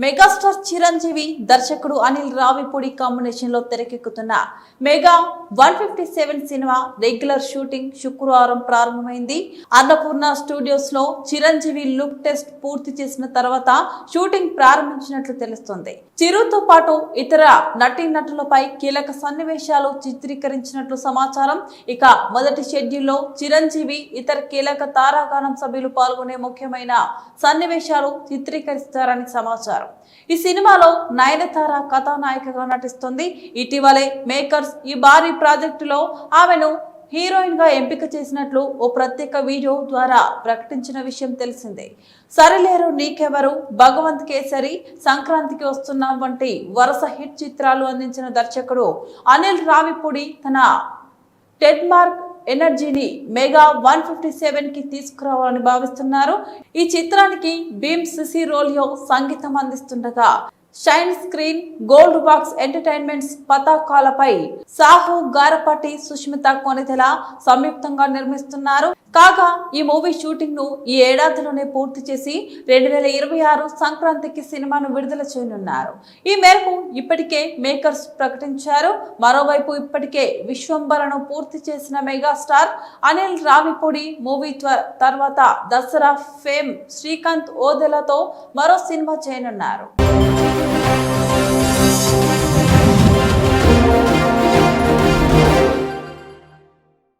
Megastar Chiranjeevi దర్శకుడు Anil Ravipudi combination లో తెరకెక్కుతున్న మెగా 157 సినిమా రెగ్యులర్ షూటింగ్ శుక్రవారం ప్రారంభమైంది. అన్నపూర్ణ స్టూడియోస్ లో చిరంజీవి లుక్ టెస్ట్ పూర్తి చేసిన తర్వాత షూటింగ్ ప్రారంభించినట్లు తెలుస్తోంది. చిరుతో పాటు ఇతర నటీనటులపై కీలక సన్నివేశాలు చిత్రీకరించినట్లు సమాచారం. ఇక మొదటి షెడ్యూల్లో చిరంజీవి ఇతర కీలక తారాగణం సభ్యులు పాల్గొనే ముఖ్యమైన సన్నివేశాలు చిత్రీకరిస్తారని సమాచారం. ఈ సినిమాలో నయనతార కథానాయికగా నటిస్తుంది. ఇటీవలే మేకర్స్ ఈ భారీ ప్రాజెక్టులో ఆమెను హీరోయిన్ గా ఎంపిక చేసినట్లు ఓ ప్రత్యేక వీడియో ద్వారా ప్రకటించిన విషయం తెలిసిందే. సరిలేరు నీకెవరు, భగవంత్ కేసరి, సంక్రాంతికి వస్తున్నాం వంటి వరుస హిట్ చిత్రాలు అందించిన దర్శకుడు అనిల్ రావిపూడి తన ట్రేడ్మార్క్ ఎనర్జీని మెగా 157 కి తీసుకురావాలని భావిస్తున్నారు. ఈ చిత్రానికి భీమ్ సిసిరోలియో సంగీతం అందిస్తుండగా Shine Screen, Gold Box Entertainments పతాకాలపై సాహు గారపటి, సుష్మిత కొనితెల సంయుక్తంగా నిర్మిస్తున్నారు. కాగా ఈ మూవీ షూటింగ్ ను ఈ ఏడాదిలోనే పూర్తి చేసి 2026 సంక్రాంతికి సినిమాను విడుదల చేయనున్నారు. ఈ మేరకు ఇప్పటికే మేకర్స్ ప్రకటించారు. మరోవైపు ఇప్పటికే విశ్వంబరను పూర్తి చేసిన మెగాస్టార్ అనిల్ రావిపూడి మూవీ తర్వాత దసరా ఫేమ్ శ్రీకాంత్ ఓదెలతో మరో సినిమా చేయనున్నారు.